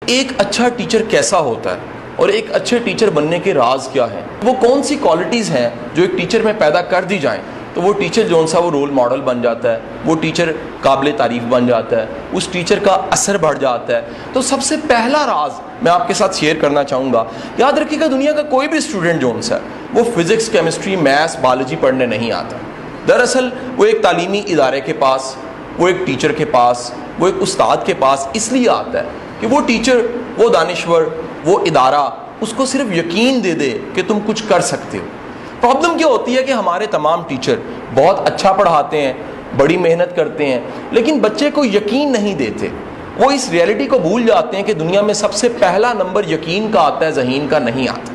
ایک اچھا ٹیچر کیسا ہوتا ہے اور ایک اچھے ٹیچر بننے کے راز کیا ہیں، وہ کون سی کوالٹیز ہیں جو ایک ٹیچر میں پیدا کر دی جائیں تو وہ ٹیچر جو سا وہ رول ماڈل بن جاتا ہے، وہ ٹیچر قابل تعریف بن جاتا ہے، اس ٹیچر کا اثر بڑھ جاتا ہے۔ تو سب سے پہلا راز میں آپ کے ساتھ شیئر کرنا چاہوں گا، یاد رکھیے گا دنیا کا کوئی بھی اسٹوڈنٹ جو ہے وہ فزکس، کیمسٹری، میتھس، بایولوجی پڑھنے نہیں آتا۔ دراصل وہ ایک تعلیمی ادارے کے پاس، وہ ایک ٹیچر کے پاس، وہ ایک استاد کے پاس اس لیے آتا ہے کہ وہ ٹیچر، وہ دانشور، وہ ادارہ اس کو صرف یقین دے دے کہ تم کچھ کر سکتے ہو۔ پرابلم کیا ہوتی ہے کہ ہمارے تمام ٹیچر بہت اچھا پڑھاتے ہیں، بڑی محنت کرتے ہیں، لیکن بچے کو یقین نہیں دیتے۔ وہ اس ریئلٹی کو بھول جاتے ہیں کہ دنیا میں سب سے پہلا نمبر یقین کا آتا ہے، ذہین کا نہیں آتا۔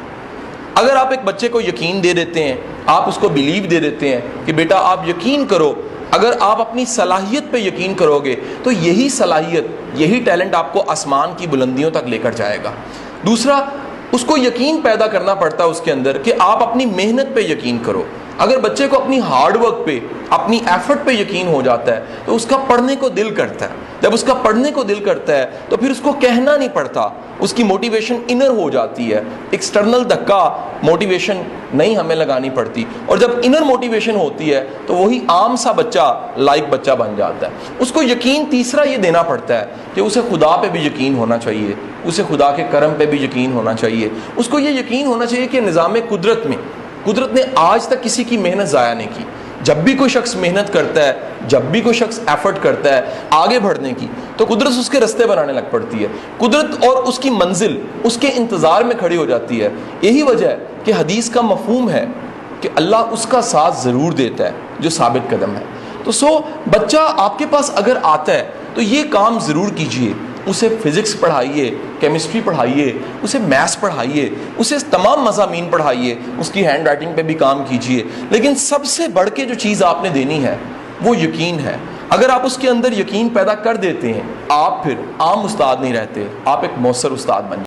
اگر آپ ایک بچے کو یقین دے دیتے ہیں، آپ اس کو بیلیو دے دیتے ہیں کہ بیٹا آپ یقین کرو، اگر آپ اپنی صلاحیت پہ یقین کرو گے تو یہی صلاحیت، یہی ٹیلنٹ آپ کو آسمان کی بلندیوں تک لے کر جائے گا۔ دوسرا، اس کو یقین پیدا کرنا پڑتا ہے اس کے اندر کہ آپ اپنی محنت پہ یقین کرو۔ اگر بچے کو اپنی ہارڈ ورک پہ، اپنی ایفرٹ پہ یقین ہو جاتا ہے تو اس کا پڑھنے کو دل کرتا ہے۔ جب اس کا پڑھنے کو دل کرتا ہے تو پھر اس کو کہنا نہیں پڑتا، اس کی موٹیویشن انر ہو جاتی ہے۔ ایکسٹرنل دھکا موٹیویشن نہیں ہمیں لگانی پڑتی، اور جب انر موٹیویشن ہوتی ہے تو وہی عام سا بچہ لائک بچہ بن جاتا ہے۔ اس کو یقین تیسرا یہ دینا پڑتا ہے کہ اسے خدا پہ بھی یقین ہونا چاہیے، اسے خدا کے کرم پہ بھی یقین ہونا چاہیے۔ اس کو یہ یقین ہونا چاہیے کہ نظام قدرت میں، قدرت نے آج تک کسی کی محنت ضائع نہیں کی۔ جب بھی کوئی شخص محنت کرتا ہے، جب بھی کوئی شخص ایفرٹ کرتا ہے آگے بڑھنے کی، تو قدرت اس کے رستے بنانے لگ پڑتی ہے۔ قدرت اور اس کی منزل اس کے انتظار میں کھڑی ہو جاتی ہے۔ یہی وجہ ہے کہ حدیث کا مفہوم ہے کہ اللہ اس کا ساتھ ضرور دیتا ہے جو ثابت قدم ہے۔ تو بچہ آپ کے پاس اگر آتا ہے تو یہ کام ضرور کیجئے، اسے فزکس پڑھائیے، کیمسٹری پڑھائیے، اسے میتھس پڑھائیے، اسے تمام مضامین پڑھائیے، اس کی ہینڈ رائٹنگ پہ بھی کام کیجئے، لیکن سب سے بڑھ کے جو چیز آپ نے دینی ہے وہ یقین ہے۔ اگر آپ اس کے اندر یقین پیدا کر دیتے ہیں، آپ پھر عام استاد نہیں رہتے، آپ ایک مؤثر استاد بن جاتے ہیں۔